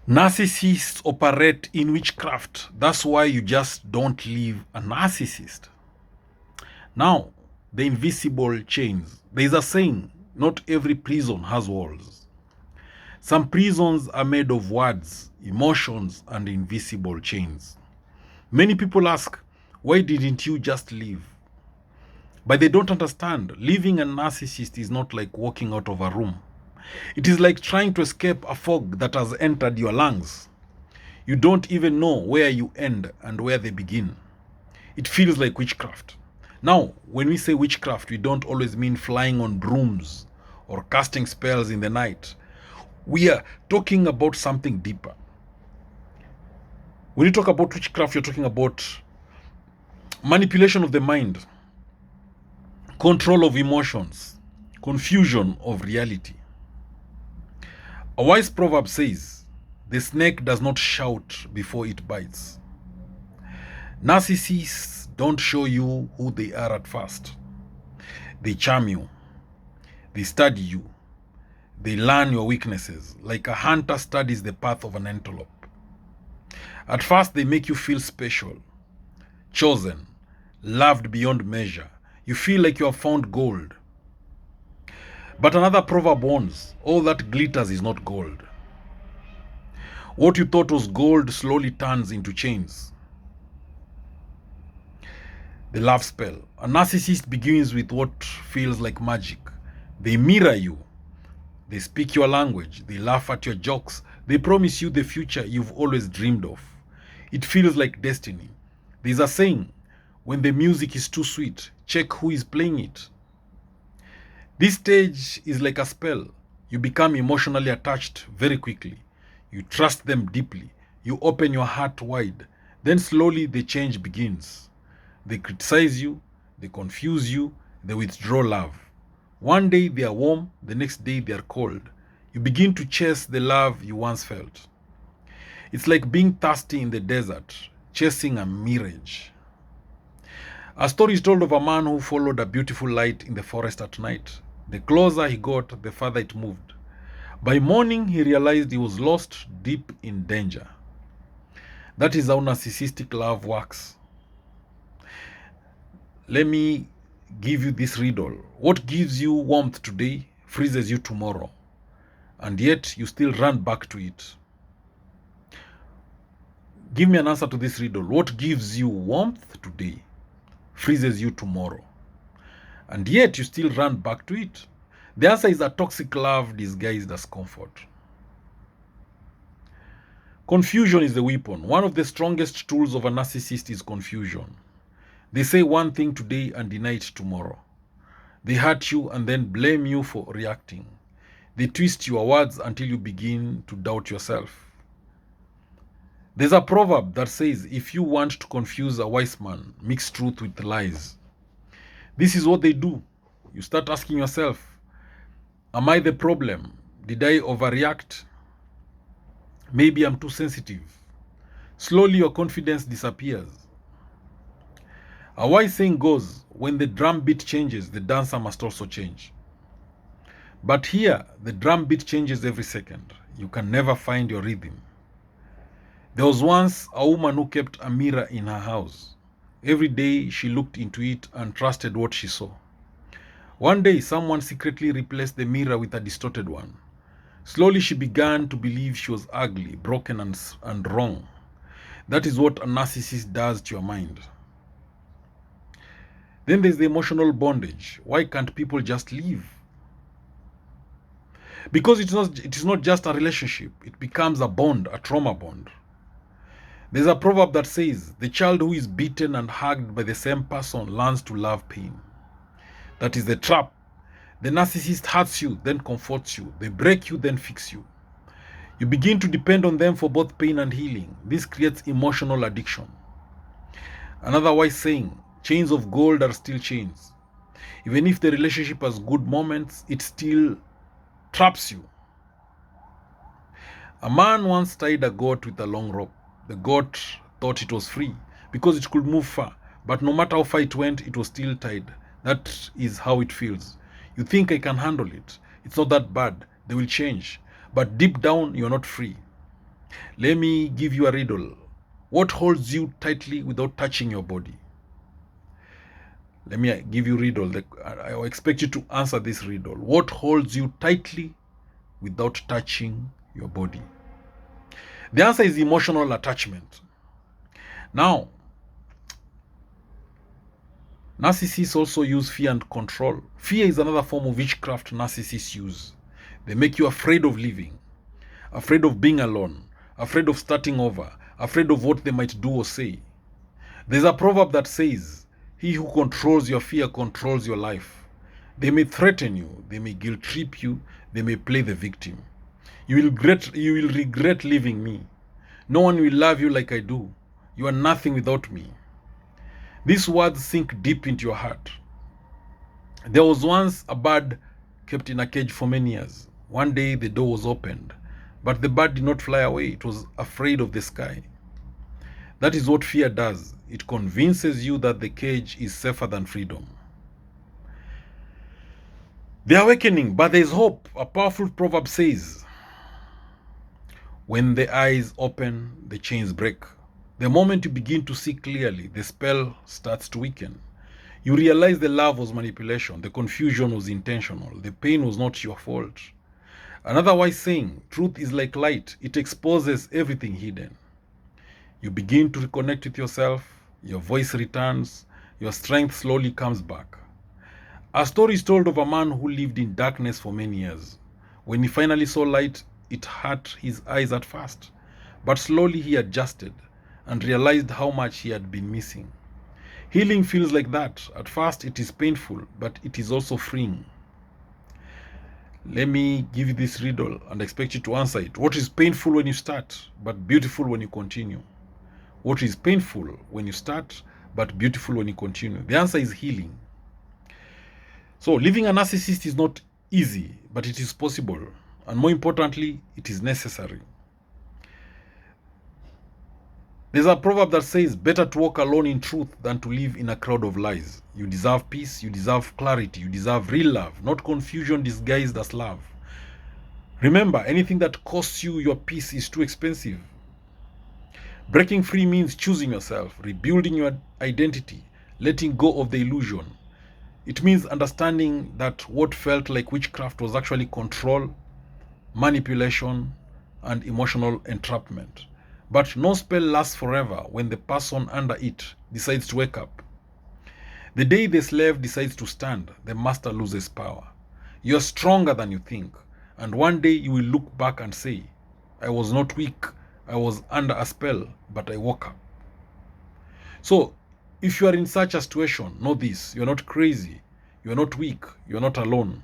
Narcissists operate in witchcraft. That's why you just don't leave a narcissist. Now, the invisible chains. There is a saying, not every prison has walls. Some prisons are made of words, emotions, and invisible chains. Many people ask, why didn't you just leave? But they don't understand. Leaving a narcissist is not like walking out of a room. It is like trying to escape a fog that has entered your lungs. You don't even know where you end and where they begin. It feels like witchcraft. Now, when we say witchcraft, we don't always mean flying on brooms or casting spells in the night. We are talking about something deeper. When you talk about witchcraft, you're talking about manipulation of the mind, control of emotions, confusion of reality. A wise proverb says, the snake does not shout before it bites. Narcissists don't show you who they are at first. They charm you. They study you. They learn your weaknesses, like a hunter studies the path of an antelope. At first, they make you feel special, chosen, loved beyond measure. You feel like you have found gold. But another proverb warns, all that glitters is not gold. What you thought was gold slowly turns into chains. The love spell. A narcissist begins with what feels like magic. They mirror you. They speak your language. They laugh at your jokes. They promise you the future you've always dreamed of. It feels like destiny. There's a saying, when the music is too sweet, check who is playing it. This stage is like a spell. You become emotionally attached very quickly. You trust them deeply. You open your heart wide. Then slowly the change begins. They criticize you. They confuse you. They withdraw love. One day they are warm. The next day they are cold. You begin to chase the love you once felt. It's like being thirsty in the desert, chasing a mirage. A story is told of a man who followed a beautiful light in the forest at night. The closer he got, the farther it moved. By morning, he realized he was lost, deep in danger. That is how narcissistic love works. Let me give you this riddle. What gives you warmth today freezes you tomorrow, and yet you still run back to it. Give me an answer to this riddle. What gives you warmth today freezes you tomorrow, and yet you still run back to it? The answer is a toxic love disguised as comfort. Confusion is the weapon. One of the strongest tools of a narcissist is confusion. They say one thing today and deny it tomorrow. They hurt you and then blame you for reacting. They twist your words until you begin to doubt yourself. There's a proverb that says, if you want to confuse a wise man, mix truth with lies. This is what they do. You start asking yourself, am I the problem? Did I overreact? Maybe I'm too sensitive. Slowly your confidence disappears. A wise saying goes, when the drum beat changes, the dancer must also change. But here, the drum beat changes every second. You can never find your rhythm. There was once a woman who kept a mirror in her house. Every day she looked into it and trusted what she saw. One day, someone secretly replaced the mirror with a distorted one. Slowly she began to believe she was ugly, broken, and wrong. That is what a narcissist does to your mind. Then there's the emotional bondage. Why can't people just leave? Because it is not just a relationship. It becomes a bond, a trauma bond. There's a proverb that says, the child who is beaten and hugged by the same person learns to love pain. That is the trap. The narcissist hurts you, then comforts you. They break you, then fix you. You begin to depend on them for both pain and healing. This creates emotional addiction. Another wise saying, chains of gold are still chains. Even if the relationship has good moments, it still traps you. A man once tied a goat with a long rope. The goat thought it was free because it could move far, but no matter how far it went, it was still tied. That is how it feels. You think I can handle it. It's not that bad. They will change. But deep down, you're not free. Let me give you a riddle. What holds you tightly without touching your body? Let me give you a riddle. I expect you to answer this riddle. What holds you tightly without touching your body? The answer is emotional attachment. Now, narcissists also use fear and control. Fear is another form of witchcraft narcissists use. They make you afraid of living, afraid of being alone, afraid of starting over, afraid of what they might do or say. There's a proverb that says, "He who controls your fear controls your life." They may threaten you, they may guilt trip you, they may play the victim. You will regret leaving me. No one will love you like I do. You are nothing without me. These words sink deep into your heart. There was once a bird kept in a cage for many years. One day the door was opened, but the bird did not fly away. It was afraid of the sky. That is what fear does. It convinces you that the cage is safer than freedom. The awakening, but there is hope. A powerful proverb says, "When the eyes open, the chains break." The moment you begin to see clearly, the spell starts to weaken. You realize the love was manipulation, the confusion was intentional, the pain was not your fault. Another wise saying, truth is like light, it exposes everything hidden. You begin to reconnect with yourself, your voice returns, your strength slowly comes back. A story is told of a man who lived in darkness for many years. When he finally saw light, it hurt his eyes at first, but slowly he adjusted and realized how much he had been missing. Healing feels like that. At first it is painful, but it is also freeing. Let me give you this riddle and expect you to answer it. What is painful when you start, but beautiful when you continue? What is painful when you start, but beautiful when you continue? The answer is healing. So living a narcissist is not easy, but it is possible. And more importantly, it is necessary. There's a proverb that says, better to walk alone in truth than to live in a crowd of lies. You deserve peace, you deserve clarity, you deserve real love, not confusion disguised as love. Remember, anything that costs you your peace is too expensive. Breaking free means choosing yourself, rebuilding your identity, letting go of the illusion. It means understanding that what felt like witchcraft was actually control, manipulation, and emotional entrapment. But no spell lasts forever when the person under it decides to wake up. The day the slave decides to stand, the master loses power. You are stronger than you think, and one day you will look back and say, I was not weak, I was under a spell, but I woke up. So, if you are in such a situation, know this, you are not crazy, you are not weak, you are not alone.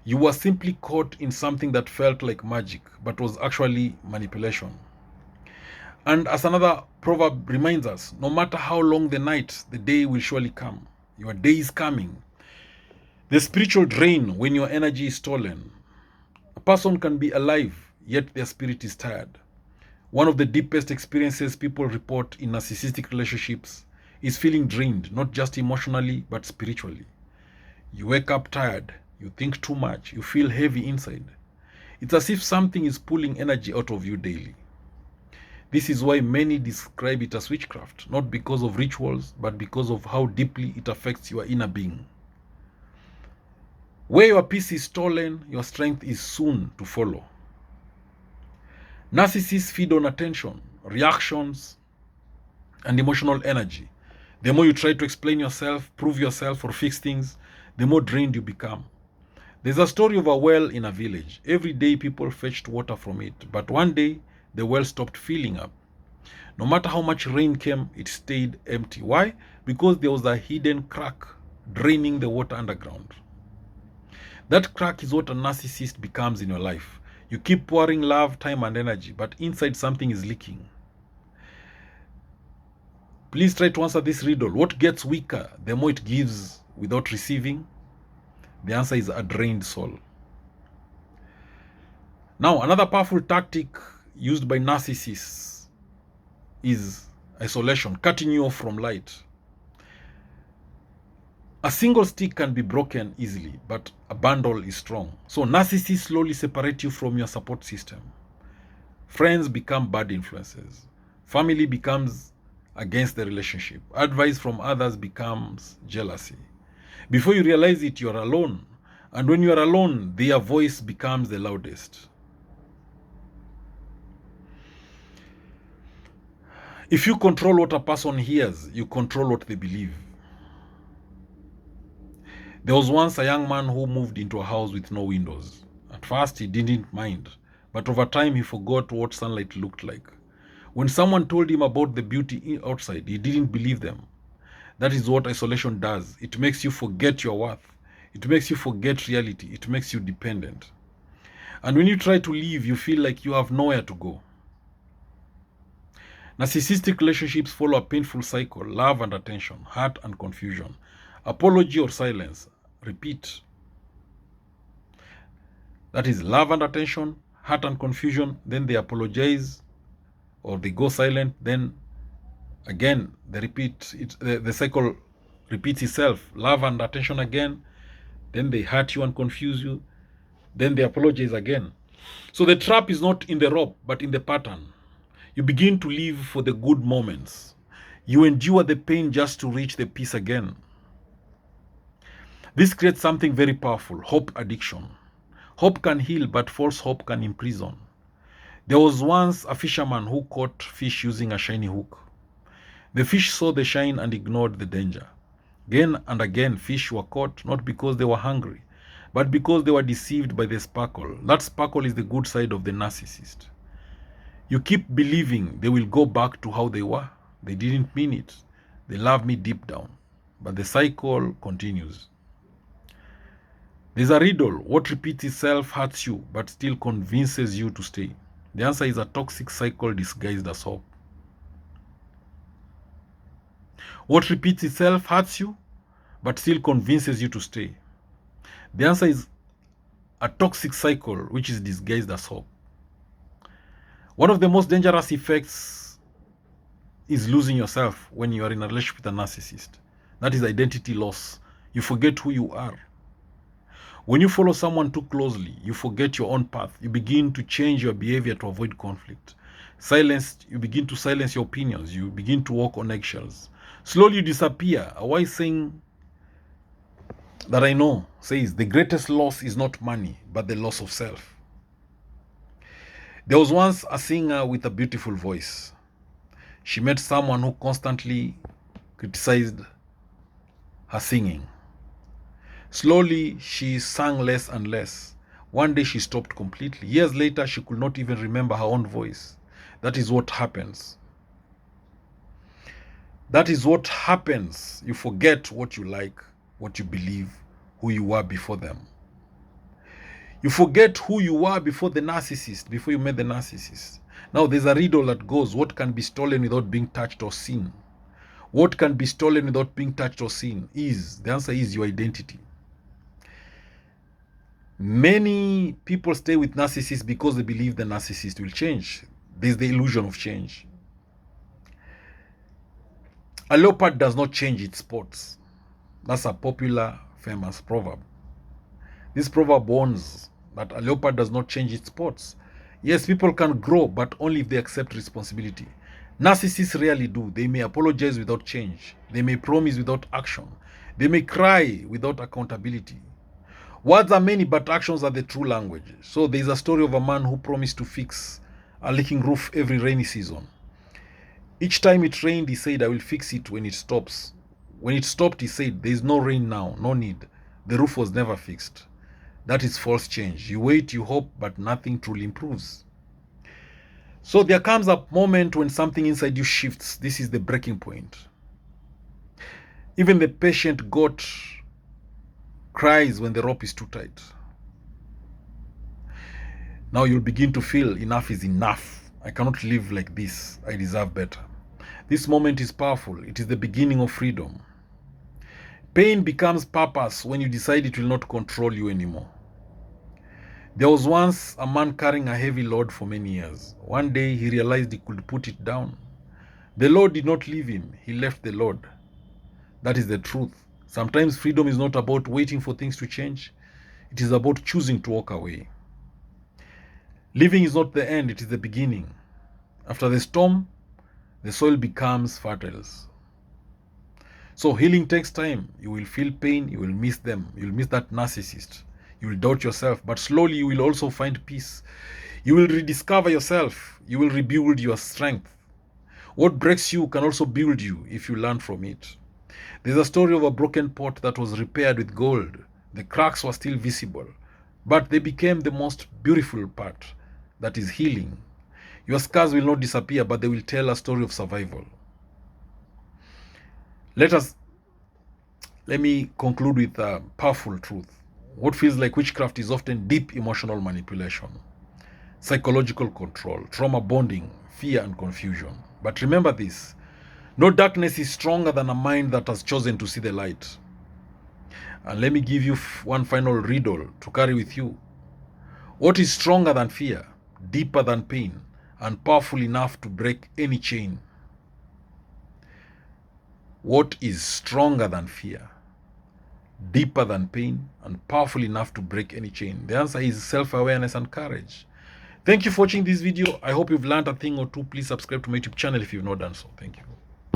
You were simply caught in something that felt like magic, but was actually manipulation. And as another proverb reminds us, no matter how long the night, the day will surely come. Your day is coming. The spiritual drain when your energy is stolen. A person can be alive, yet their spirit is tired. One of the deepest experiences people report in narcissistic relationships is feeling drained, not just emotionally, but spiritually. You wake up tired, you think too much, you feel heavy inside. It's as if something is pulling energy out of you daily. This is why many describe it as witchcraft, not because of rituals, but because of how deeply it affects your inner being. Where your peace is stolen, your strength is soon to follow. Narcissists feed on attention, reactions, and emotional energy. The more you try to explain yourself, prove yourself, or fix things, the more drained you become. There's a story of a well in a village. Every day people fetched water from it, but one day the well stopped filling up. No matter how much rain came, it stayed empty. Why? Because there was a hidden crack draining the water underground. That crack is what a narcissist becomes in your life. You keep pouring love, time, and energy, but inside something is leaking. Please try to answer this riddle. What gets weaker the more it gives without receiving? The answer is a drained soul. Now, another powerful tactic used by narcissists is isolation, cutting you off from light. A single stick can be broken easily, but a bundle is strong. So narcissists slowly separate you from your support system. Friends become bad influences. Family becomes against the relationship. Advice from others becomes jealousy. Before you realize it, you are alone. And when you are alone, their voice becomes the loudest. If you control what a person hears, you control what they believe. There was once a young man who moved into a house with no windows. At first, he didn't mind, but over time, he forgot what sunlight looked like. When someone told him about the beauty outside, he didn't believe them. That is what isolation does. It makes you forget your worth. It makes you forget reality. It makes you dependent. And when you try to leave, you feel like you have nowhere to go. Narcissistic relationships follow a painful cycle: love and attention, hurt and confusion, apology or silence. Repeat. That is love and attention, hurt and confusion, then they apologize or they go silent, then again they repeat it. The cycle repeats itself. Love and attention again, then they hurt you and confuse you, then they apologize again. So the trap is not in the rope, but in the pattern. You begin to live for the good moments. You endure the pain just to reach the peace again. This creates something very powerful: hope addiction. Hope can heal, but false hope can imprison. There was once a fisherman who caught fish using a shiny hook. The fish saw the shine and ignored the danger. Again and again, fish were caught not because they were hungry, but because they were deceived by the sparkle. That sparkle is the good side of the narcissist. You keep believing they will go back to how they were. They didn't mean it. They love me deep down. But the cycle continues. There's a riddle: what repeats itself hurts you, but still convinces you to stay. The answer is a toxic cycle disguised as hope. What repeats itself hurts you, but still convinces you to stay. The answer is a toxic cycle which is disguised as hope. One of the most dangerous effects is losing yourself when you are in a relationship with a narcissist. That is identity loss. You forget who you are. When you follow someone too closely, you forget your own path. You begin to change your behavior to avoid conflict. You begin to silence your opinions. You begin to walk on eggshells. Slowly you disappear. A wise saying that I know says, the greatest loss is not money, but the loss of self. There was once a singer with a beautiful voice. She met someone who constantly criticized her singing. Slowly, she sang less and less. One day, she stopped completely. Years later, she could not even remember her own voice. That is what happens. That is what happens. You forget what you like, what you believe, who you were before them. You forget who you were before the narcissist, before you met the narcissist. Now, there's a riddle that goes: what can be stolen without being touched or seen? What can be stolen without being touched or seen? The answer is your identity. Many people stay with narcissists because they believe the narcissist will change. There's the illusion of change. A leopard does not change its spots. That's a popular, famous proverb. This proverb warns that a leopard does not change its spots. Yes, people can grow, but only if they accept responsibility. Narcissists rarely do. They may apologize without change. They may promise without action. They may cry without accountability. Words are many, but actions are the true language. So there is a story of a man who promised to fix a leaking roof every rainy season. Each time it rained, he said, I will fix it when it stops. When it stopped, he said, there is no rain now, no need. The roof was never fixed. That is false change. You wait, you hope, but nothing truly improves. So there comes a moment when something inside you shifts. This is the breaking point. Even the patient goat cries when the rope is too tight. Now you'll begin to feel enough is enough. I cannot live like this. I deserve better. This moment is powerful. It is the beginning of freedom. Pain becomes purpose when you decide it will not control you anymore. There was once a man carrying a heavy load for many years. One day he realized he could put it down. The load did not leave him. He left the load. That is the truth. Sometimes freedom is not about waiting for things to change. It is about choosing to walk away. Living is not the end, it is the beginning. After the storm, the soil becomes fertile. So healing takes time. You will feel pain, you will miss them, you will miss that narcissist. You will doubt yourself, but slowly you will also find peace. You will rediscover yourself. You will rebuild your strength. What breaks you can also build you if you learn from it. There's a story of a broken pot that was repaired with gold. The cracks were still visible, but they became the most beautiful part. That is healing. Your scars will not disappear, but they will tell a story of survival. Let me conclude with a powerful truth. What feels like witchcraft is often deep emotional manipulation, psychological control, trauma bonding, fear, and confusion. But remember this: no darkness is stronger than a mind that has chosen to see the light. And let me give you one final riddle to carry with you. What is stronger than fear, deeper than pain, and powerful enough to break any chain? What is stronger than fear, deeper than pain, and powerful enough to break any chain? The answer is self-awareness and courage. Thank you for watching this video. I hope you've learned a thing or two. Please subscribe to my YouTube channel if you've not done so. Thank you.